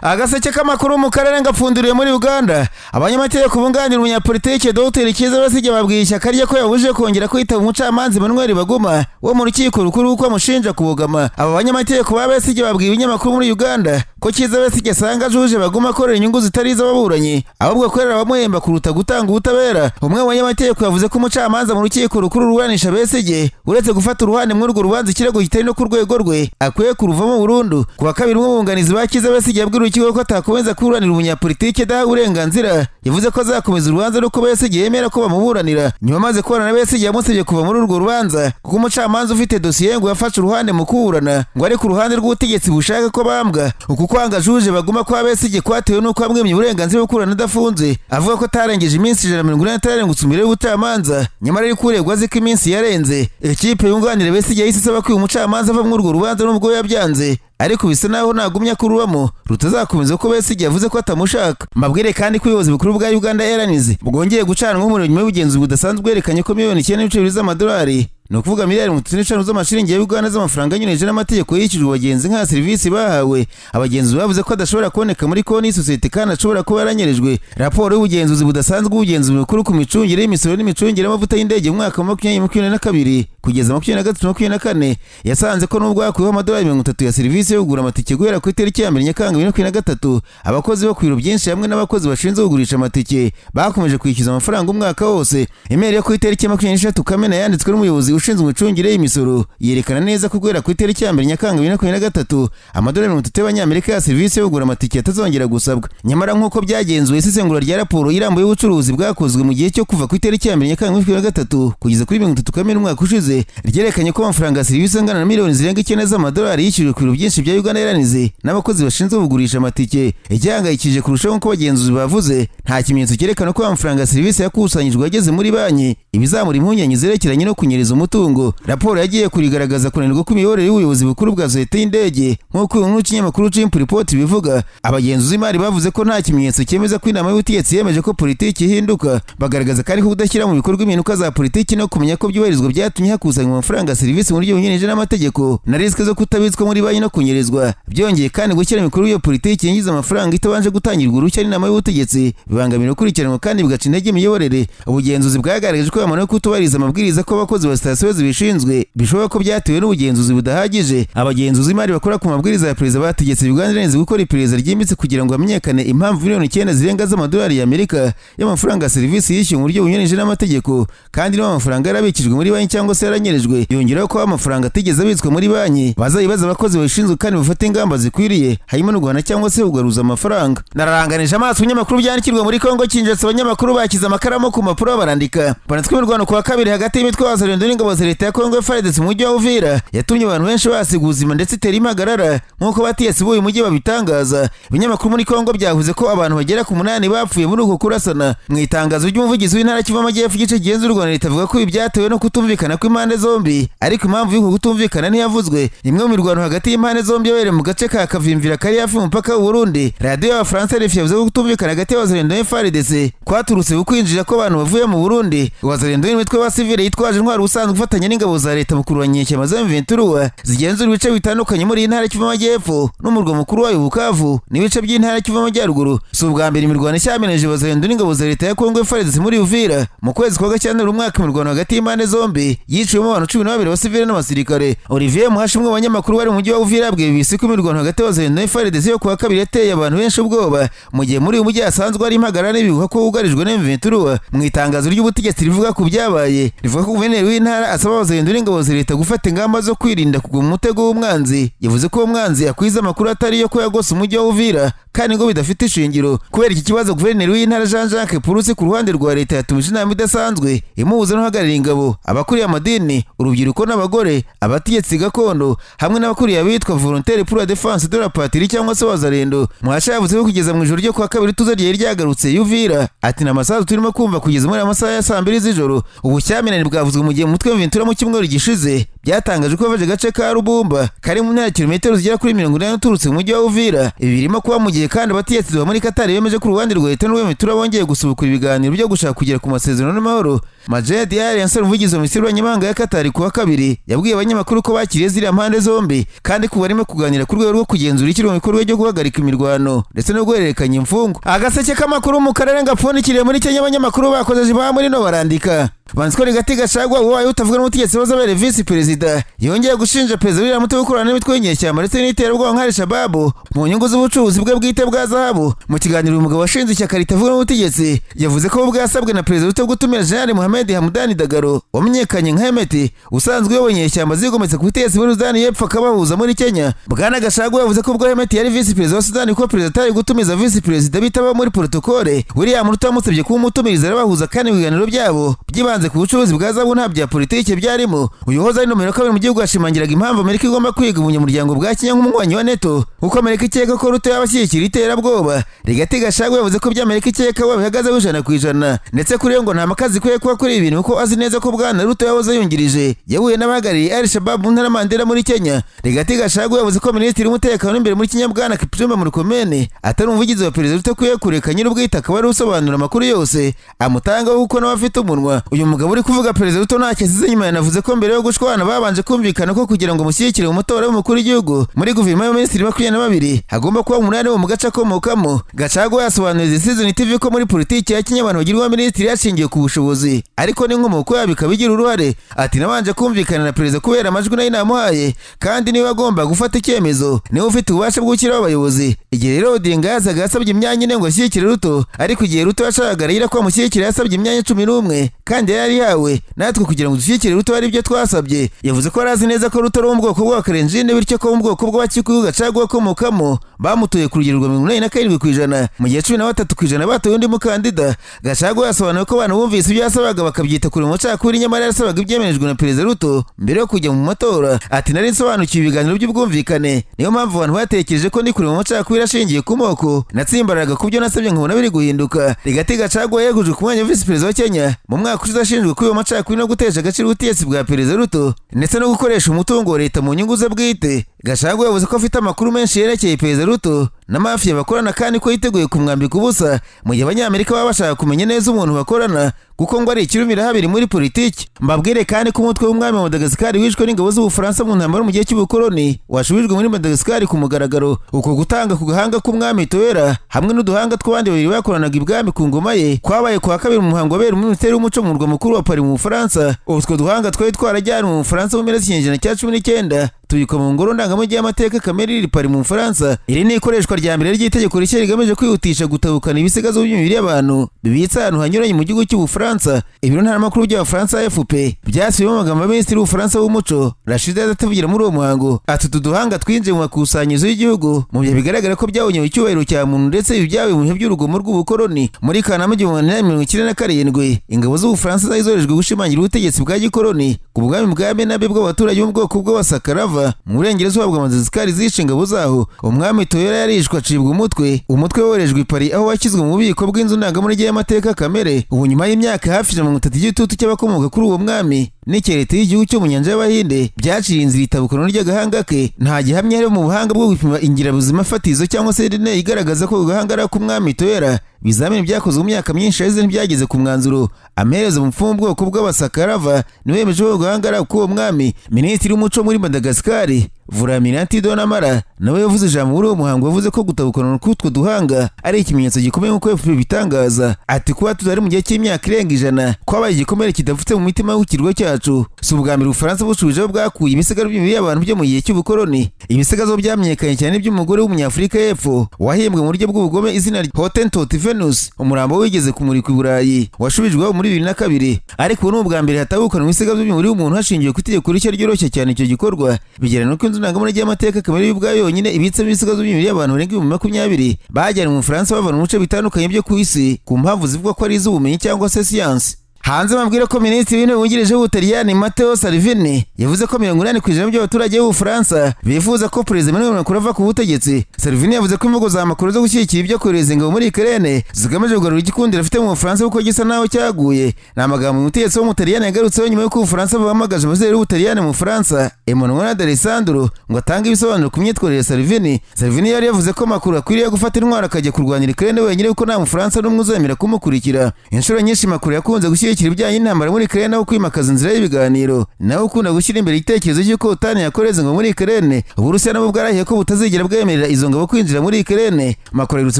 Agaseke k'amakuru mu Karere ngapfunduriye muri Uganda. Abanyamategeko bunganira umunyapolitike Dr. Kiiza Besigye babwiye ishyaka rye ko yabujije kongera kwitaba umucamanza Emmanuel Baguma wo mu rukiko rukuru ko amushinja kubogama. Aba banyamategeko ba Besigye babwiye ibinyamakuru muri Uganda ko Kiiza Besigye asanga ajuje Baguma akorera inyungu zitari iz'ababuranyi, ahubwo akorera abamuhemba kuruta gutanga ubutabera. Umwe mu banyamategeko yavuze ko umucamanza mu rukiko rukuru ruranisha Besigye uretse gufata uruhande muri urwo rubanza ikirego kitari no ku rwego rwe akwiye kuruvamo burundu. Kuwa kabiri umwunganizi ba Kiiza Besigye yabwiye urukiko ko atakomeza kuburanira umunyapolitike daha uburenganzira. Yavuze ko azakomeza urubanza no kuba Besigye yemera ko bamuburanira. Nyuma maze kubona na Besigye yamusabye kuva muri urwo rubanza kuko umucamanza ufite dosiye ngo yafashe uruhande mu kuburana ngo ari ku ruhande rw'ubutegetsi bushaka ko bambwa. Uku kwanga juje Baguma kwa Besigye kwatewe nuko amwemye uburenganzira bwo kuburana adafunze, avuga ko atarengeje iminsi 180 atarengutse imbere y'ubucamanza, nyamara ari kuregwa azi ko iminsi yarenze. Ikipe yunganira Besigye yahise isaba ko uyu mucamanza ava muri urwo rubanza nubwo yabyanze, ariko bisa naho nagumya kurubamo rutazakomeza ko Besigye yavuze ko atamushaka. Mabwire kandi ko ubuyobozi bukuru bwa Uganda Yanze bwongeye gucanwa umuriro nyuma y'ubugenzuzi budasanzwe bwerekanye ko miliyoni 9.2 z'amadolari, no kuvuga miliyari 35 z'amashiringi ya Uganda z'amafaranga anyuranyije n'amategeko yishyujwe abagenzi nka serivisi bahawe. Abagenzi bavuze ko adashobora kuboneka muri konti y'isosiyete kandi ashobora kuba yaranyerejwe. Raporo y'ubugenzuzi budasanzwe ubugenzuzi bukuru ku micungire y'imisoro n'imicungire y'amavuta y'indege mu mwaka wa 2022 kugeza 2023-2024 yasanze ko nubwo hakuyeho amadolari 30 ya serivisi yo kugura amatike guhera ku itariki ya 1 Nyakanga 2023, abakozi bo ku biro byinshi hamwe n'abakozi bashinzwe kugurisha amatike bakomeje kwishyuza amafaranga umwaka wose. Email yo ku itariki ya 23 Kamena yanditswe n'umuyobozi ushinzwe imicungire y'imisoro yerekana neza ko guhera ku itariki ya 1 Nyakanga 2023 amadolari 30 y'Abanyamerika ya serivisi yo kugura amatike atazongera gusabwa. Nyamara nk'uko byagenzuwe isesengura rya raporo irambuye y'ubucuruzi bwakozwe mu gihe cyo kuva ku itariki ya 1 Nyakanga 2023 kugeza kuri 30 Kamena umwaka ushize, ryerekanye ko amafaranga ya serivisi angana na miliyoni zirenga 9 z'amadolari yishyurijwe ku biro byinshi bya Uganda Yanze n'abakozi bashinzwe kugurisha amatike. Icyahangayikishije kurushaho nk'uko abagenzuzi bavuze, nta kimenyetso cyerekana ko amafaranga ya serivisi yakusanyijwe ageze muri banki, ibizamura impungenge zerekeranye no kunyereza umutungo. Raporo yagiye kurigaragaza kunanirwa kw'imiyoborere y'ubuyobozi bukuru bwa sosiyete y'indege nk'uko uyu n'ikinyamakuru Chimp Report bivuga. Abagenzuzi imari bavuze ko nta kimenyetso cyemeza ko inama y'ubutegetsi yemeje ko politiki ihinduka, bagaragaza kandi ko kudashyira mu bikorwa impinduka za politiki no kumenya ko byubahirizwa byatumye hakusanywa amafaranga ya serivisi mu buryo bunyuranyije n'amategeko na risike zo kutabitswa muri banki no kunyerezwa. Byongeye kandi gushyira mu bikorwa iyo politiki yinjiza amafaranga itabanje gutangirwa uruhushya n'inama y'ubutegetsi bibangamira ukurikiranwa kandi bigaca intege imiyoborere. Ubugenzuzi bwagaragaje ko yamara kutubahiriza amabwiriza ko abakozi ba sitasiyo zibishinzwe bishoboka ko byatewe n'ubugenzuzi budahagije. Abagenzuzi imari bakora ku mabwiriza ya perezida bategetse Uganda Yanze gukora iperereza ryimbitse kugira ngo hamenyekane impamvu miliyoni 9 zirenga z'amadolari y'Amerika y'amafaranga ya serivisi yishyuwe mu buryo bunyuranyije n'amategeko kandi niba amafaranga yarabikijwe muri banki cyangwa se yaranyerejwe. Yongeraho ko amafaranga atigeze abitswe muri banki bazayibaza abakozi babishinzwe kandi bafata ingamba zikwiriye harimo no guhana cyangwa se kugaruza amafaranga. Nararanganije amaso ibinyamakuru byandikirwa muri Kongo Kinshasa. Abanyamakuru bakiza amakaramu ku mpapuro barandika banatwe imirwano kuwa kabiri hagati y'imitwe y'abazarendo n'ingabo za Leta ya Kongo FARDC mu mujyi wa Uvira yatumye abantu benshi basiga ubuzima ndetse itera impagarara nk'uko bategetse b'uyu mujyi babitangaza. Ibinyamakuru muri Kongo byavuze ko abantu bagera ku 8 bapfuye muri uko kurasana. Mu itangazo ry'umuvugizi w'intara Kivu y'Amajyepfo igice genzurwa na Leta avuga ko ibyatewe no kutumvikana kw'impande zombi, ariko impamvu y'uko kutumvikana ntiyavuzwe. Imwe mu mirwano hagati y'impande zombi yabereye mu gace ka Kavimvira kari hafi y'umupaka w'u Burundi. Radio y'Abafaransa RFI yavuze ko kutumvikana hagati y'abazarendo n'FARDC kwaturutse ukwinjira ko abantu bavuye mu Burundi. Abazarendo n'imitwe wa civile yitwaje intwaro usanzwe gufatanya n'ingabo za Leta mu kurwanya inyeshyamba za M23 zigenzura ibice bitandukanye muri intara Kivu y'Amajyepfo n'umurwa mukuru wayo Bukavu n'ibice by'intara Kivu y'Amajyaruguru. Si ubwa mbere imirwano ishyamiranyije abazarendo n'ingabo za Leta ya Kongo FARDC muri Uvira. Mu kwezi kwa Gashyantare umwaka imirwano hagati y'impande zombi yiciwemo abantu 12 basivile n'abasirikare. Olivier Muhashimwe abanyamakuru bari mu mujyi wa Uvira abwiye BBC ko imirwano hagati y'abazarendo na FARDC yo kuwa kabiri yateye abantu benshi ubwoba mu gihe muri uyu mujyi hasanzwe hari impagarara n'ibihuha ko wugarijwe na M23. Mu itangazo ry'ubutegetsi rivuga ku byabaye rivuga ko guverineri w'intara asaba abazarendo n'ingabo za Leta gufata ingamba zo kwirinda kugwa mu mutego w'umwanzi. Yavuze ko umwanzi akwiza amakuru atari yo ko yagose umujyi wa Uvira kandi ngo bidafite ishingiro. Kubera iki kibazo guverineri w'intara Jean-Jacques Purusi ku ruhande rwa Leta yatumije inama idasanzwe imuhuza n'uhagarariye ingabo, abakuriye amadini, urubyiruko n'abagore, abategetsi gakondo hamwe n'abakuriye abitwa Volontaire pour la défense de la patrie cyangwa se abazarendo. Muhasha yavuze ko kugeza mu ijoro ryo kwa kabiri tuza ryari ryagarutse Uvira. Ati n'amasaha turimo kumva kugeza muri amasaha ya 2 z'ijoro. Ubushyamirane bwavuzwe mu gihe umutwe w'Ventura mu cyumweru gishize byatangaje ko baje gace ka Rubumba kari mu ntera kilometero zigera kuri 40 uturutse mu mujyi wa Uvira. Ibi birimo kuba mu gihe kandi abategetsi ba muri Qatar bemeje ko uruhande rwa Leta n'uw'Ventura bongeye gusubukura ibiganiro byo gushaka kugera ku masezerano n'amahoro Majed Yanze umuvugizi wa Minisiteri y'Abanyamahanga ya Qatar kuwa kabiri yabwiye abanyamakuru ko bakiriye ziriya mpande zombi kandi ko barimo kuganira ku rwego rwo kugenzura ikiri mu bikorwa byo guhagarika imirwano ndetse no guhererekanya imfungwa. Agaseke k'amakuru mu karere ngapfundikiriye muri Kenya abanyamakuru bakoze ba muri no barandika Banziko Rigati Gachagua uwaye utavuga n'umutegetsi w'abere vice perezida yongeye gushinja perezida William Ruto gukorana n'imitwe y'Inyeshyamba ndetse n'iterabwoba nka Al-Shabaab mu nyungu z'ubucuruzi bwe bwite bwa zahabu. Mu kiganiro umugabo washinze ishyaka ritavuga n'umutegetsi yavuze ko bwasabwe na perezida Ruto gutumira General Mohamed Hamdan Dagalo wamenyekanye nka Hemeti usanzwe uyoboye Inyeshyamba zigometse ku butegetsi muri Sudani y'Epfo akabahuza muri Kenya. Bwana Gachagua yavuze ko ubwo Hemeti yari vice perezida wa Sudani ko perezida atari gutumiza vice perezida bitaba muri protocole William Ruto yamusabye kuba umutumiriza arabahuza kandi ibiganiro byabo byibanze ku bucuruzi bwa zahabu nta bya politike byarimo. Uyohoza ari nomero 2 mu gihugu yashimangiraga impamvu Amerika igomba kwiga ubunyamuryango bwa Kenya nk'umunywanyi wa NATO uko Amerika ikeka ko Ruto yabashyikira iterabwoba. Rigati Gachagua yavuze ko by'Amerika ikeka wa bihagaze %100 ndetse kuri ngo nta makazi kwe kuba kuri ibintu uko azi neza ko bwana Ruto yahoze yungirije yahuye n'abahagariye Al-Shabaab mu ntara Mandela muri Kenya. Rigati Gachagua yavuze ko Minisitiri w'Umutekano imbere muri Kenya bwana Kipchumba Murkomen atari umuvugizi wa perezida Ruto kuye kureka nyir'ubwite akaba ari usobanura amakuru yose amutanga uko n'abafite umunwa. Uyu mugabo uri kuvuga perezida Ruto nta cyasize nyuma yanavuze ko mbere yo gushwana babanje kumvikana ko kugira ngo mushyikire mu matora y'umukuru w'igihugu muri guverinoma y'Aminisitiri 22 hagomba kuba umunani wo mu gace akomokamo. Gachagua yasobanuriye Citizen TV ko muri politiki ya Kenya abantu bagirwa minisitiri yashingiye ku bushobozi ariko n'inkomoko yabo bikabigira uruhare. Ati nabanje kumvikana na perezida kubera amajwi nayo namuhaye kandi niwe agomba gufata icyemezo niwe ufite ububasha bwo gushyiraho abayobozi. Igihe rero Odinga yazaga yasabye imyanya ine ngo ashyikire Ruto ariko igihe Ruto yashakaga rero ko amushyikira yasabye imyanya 11 kandi yari yawe natwe kugira ngo dushyikire Ruto ari byo twasabye. Yavuze ko arazi neza ko Ruto ari mu bwoko bw'Akarenjine bityo ko mu bwoko bw'Abakikuyu Gachagua akomokamo bamutoye ku rugero rwa 47% mu gihe 13% batoye undi mukandida. Gachagua yasobanuye ko abantu bumvise ibyo yasabaga bakabyita kuri umucakuri nyamara yasabaga ibyemerejwe na perezida Ruto mbere yo kujya mu matora. Ati nari nsobanukiwe ibiganiro by'ubwumvikane niyo mpamvu abantu batekereje ko ndi kuri mu mucakuri ashingiye ku moko natsimbaraga ku byo nasabye nkabona biri guhinduka. Rigati Gachagua yeguje ku mwanya wa vice perezida wa Kenya mu mwaka ushize ashinjwe kuba umucakuri no gutesha agaciro ubutegetsi bwa perezida Ruto ndetse no gukoresha umutungo wa leta mu nyungu ze bwite. Gachagua yavuze ko afite amakuru menshi yerekeye perezida Ruto na mafia bakorana kandi ko yiteguye kumwambika ubusa mu gihe abanyamerika baba bashaka kumenya neza umuntu bakorana kuko ngo ari ikirumira habiri muri politiki. Mbabwire kandi ko umutwe w'umwami wa Madagascar wishwe n'ingabo z'Ubufaransa mu ntambara mu gihe cy'ubukoloni washubijwe muri Madagascar ku mugaragaro. Uko gutanga ku gahanga k'umwami Twahirwa hamwe n'uduhanga tw'abandi babiri bakoranaga ibwami ku ngoma ye kwabaye kwa kabiri mu muhango wabera mu Minisiteri y'Umuco mu murwa mukuru wa Paris mu Bufaransa. Utwo duhanga twari twarajyanwe mu Bufaransa mu mpera z'ikinyejana cya 19 tubikwa mu ngoro ndangamujyi y'amateka Kamere iri Paris mu Bufaransa. Iri ni ikoreshwa rya mbere ry'itegeko rishya rigamije kwihutisha gutabukana ibisigazo by'imibiri y'abantu bibitse ahantu hanyuranye mu gihugu cy'Ubufaransa. Ibiro ntaramakuru by'Abafaransa AFP byasubiyemo amagambo y'Aminisitiri w'Ubufaransa w'umuco Rachid atavugira muri uwo muhango. Ati tuduhanga twinjiye mu makusanyirizo y'igihugu mu bihe bigaragara ko byawonyewe icyubahiro cya muntu ndetse ibi byabaye mu bihe by'urugomo rw'ubukoloni. Muri Kanama 1997 ingabo z'Ubufaransa zayizorejwe gushimangira ubutegetsi bwa gikoloni ku bwami bwa Benabe bw'abaturage bo mu bwoko bw'Abasakarava mu burengerazuba bwa Madagascar zishe ingabo zaho. Umwami Twahirwa yarishwe acibwa umutwe woherejwe i Paris aho washyizwe mu bubiko bw'inzu ndangamurage y'amateka Kamere. Ubu nyuma y'imyaka hafi 30 y'igitutu cy'abakomoka kuri uwo mwami n'icyerekezo y'igihugu cyo mu nyanja y'Abahinde byaciye inzira itabukana ry'agahanga ke. Nta gihamya rero mu buhanga bwo gupima ingirabuzima fatizo cyangwa se DNA igaragaza ko agahanga ari ak'umwami Twahirwa. Bizamini byakozwe mu myaka myinshi yaheze ntibyageze ku mwanzuro. Amaherezo mu mfumu bwoko bw'Abasakarava niwe yemeje ko agahanga ari ak'uwo mwami. Minisitiri w'Umuco muri Madagascar Vuraminati Donamara nawe yavuze ijambo muri uwo muhango yavuze ko gutabukana k'utwo duhanga ari ikimenyetso gikomeye nk'uko FPR bitangaza. Ati kuba tutari mu gihe cy'imyaka irenga 100 kwabaye igikomere kidafutse mu mitima y'ikirwa cyacu. Si ubwa mbere Ubufaransa bushubijeho bwakuye ibisigaro by'imibiri y'abantu byo mu gihe cy'ubukoloni. Ibisigazo byamenyekanye cyane by'umugore w'umunyafurika y'Epfo wahembwe mu buryo bw'ubugome izina rya Hottentot Venus umurambo wigeze kumurika i Burayi washubijweho muri 2002 ariko ubu ni ubwa mbere hatabukana ibisigaro by'umubiri w'umuntu hashingiwe ku itegeko rishya ryoroshye cyane icyo gikorwa. Bigereranywa ko inzu ndangamurage y'amateka Kamere y'ubwayo yonyine ibitsemo ibisigazwa by'imibiri y'abantu barenga 20 bajyanywe mu Bufaransa bava mu bice bitandukanye byo ku isi ku mpamvu zivuga ko ari iz'ubumenyi cyangwa se siyansi. Hanze mabwira ko Minisitiri w'Intebe wungirije w'Ubutaliyani Matteo Salvini yavuze ko 80% by'abaturage b'Ubufaransa bifuza ko perezida Emmanuel Macron ava ku butegetsi. Salvini yavuze ko imvugo za Macron zo gushyigikira ibyo kohereza ingabo muri Karere zigamije kugarura igikundiro afite mu Bufaransa kuko gisa naho cyaguye. Ni amagambo umutegetsi wo mu Butaliyani yagarutseho nyuma y'uko Ubufaransa buhamagaje ambasaderi w'Ubutaliyani mu Bufaransa Emmanuel Alessandro ngo atange ibisobanuro ku myitwarire ya Salvini. Salvini yari yavuze ko Macron akwiriye gufata intwaro akajya kurwanira Karere wenyine kuko nta Mufaransa n'umwe uzemera kumukurikira. Inshuro nyinshi Macron yakunze gushyigikira gushyigikira ibijyanye n'intambara muri Karere naho kwimakaza inzira y'ibiganiro, naho ukunda gushyira imbere igitekerezo cy'uko utani yakoreze ngo muri Karere Uburusiya nabwo bwarahiye ko butazigera bwemerera izo ngabo kwinjira muri Karere. Macron aherutse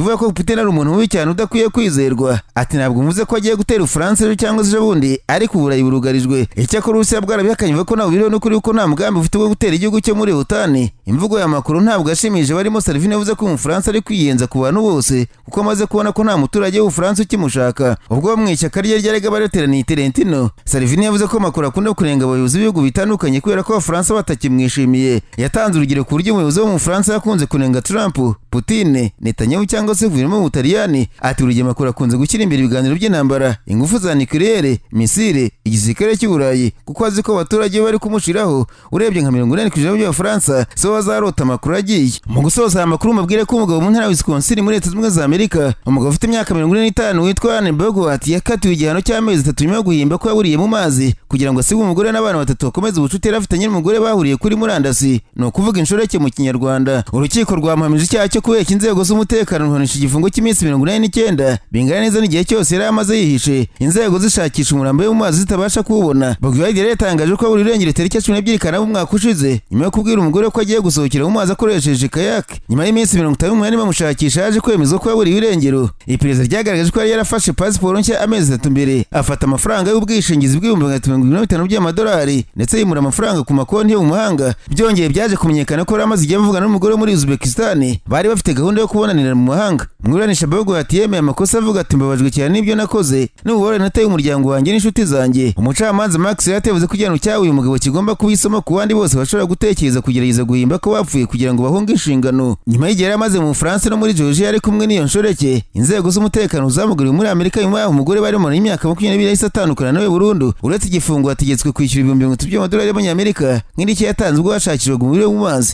kuvuga ko Putin ari umuntu mubi cyane udakwiye kwizerwa, ati ntabwo mvuze ko agiye gutera Ubufaransa ejo cyangwa ejo bundi, ariko Uburayi burugarijwe. Icyakora Uburusiya bwarabihakanye ko ntawe biriho n'ukuri ko nta mugambi ufite wo gutera igihugu cyo muri utani. Imvugo ya Macron ntabwo yashimije barimo Salvini yavuze ko Umufaransa ari kwiyenza ku bantu bose kuko amaze kubona ko nta muturage w'Ubufaransa ukimushaka. Ubwo mu ishyaka rye ryarega bareteraniye Trentino, Salvini yavuze ko Macron akunda kurenga abayobozi b'ibihugu bitandukanye kubera ko Abafaransa batakimwishimiye. Yatanze urugero ku buryo umuyobozi wo mu Bufaransa yakunze kunenga Trump, Putin, Netanyahu cyangwa se guverinoma mu Butaliyani. Ati urugero Macron akunze gushyira imbere ibiganiro by'intambara, ingufu za nucleaire, misile, igisirikare cy'Uburayi kuko azi ko abaturage bari kumushiraho. Urebye nka 80% by'Abafaransa so bazarota Macron agiye. Mu gusoza aya makuru mabwire ko umugabo mu ntara ya Wisconsin muri Leta Zunze za Amerika, umugabo ufite imyaka 45 witwa Anne Bogart yakatiwe igihano cy'amezi 3 nyuma yo guhimba ko yaburiye mu mazi kugira ngo asige umugore n'abana 3 bakomeze ubucuti yari afitanye n'umugore bahuriye kuri murandasi, no kuvuga inshoreke mu Kinyarwanda. Urukiko rwamuhamije icyaha cyo kubeshya inzego z'umutekano ruhanisha igifungo cy'iminsi 49 bingana neza n'igihe cyose yari amaze yihishe, inzego zishakisha umurambo wo mu mazi zitabasha kuwubona. Bogart yari yatangaje ko aburi irengero tariki 12 Kanama mu mwaka ushize nyuma yo kubwira umugore ko agiye gusohokera mu mazi akoresheje kayak. Nyuma y'iminsi 58 bamushakisha yaje kwemeza ko yaburiye irengero. Iperereza ryagaragaje ko yari yarafashe passport nshya amezi 3 mbere, afata amafaranga y'ubwishingizi bw'ibihumbi 75 by'amadolari ndetse yimura amafaranga ku makonti yo mu mahanga. Byongeye byaje kumenyekana ko amaze igihe avugana n'umugore muri Uzbekistan bari bafite gahunda yo kubonanira mu mahanga. Mwiranisha Bogart yemeye amakosa avuga ati mbabajwe cyane n'ibyo nakoze n'ububabare nateye umuryango wanjye n'inshuti zanjye. Umucamanza Max yatevuze ko igihano cyawe uyu mugabo kigomba kuba isomo ku bandi bose bashobora gutekereza kugerageza guhimba ko bapfuye kugira ngo bahunge inshingano. Nyuma y'igihe yari amaze mu Bufaransa no muri Georgia ari kumwe n'iyo nshoreke, inzego z'umutekano zamuguriye muri Amerika nyuma y'aho umugore barimo n'imyaka 22 yahise atandukana nawe burundu. Uretse igifungo ategetswe kwishyura $50,000 by'amadolari y'Amerika nk'indishyi yatanze ubwo hashakishwaga umubiri we mu mazi.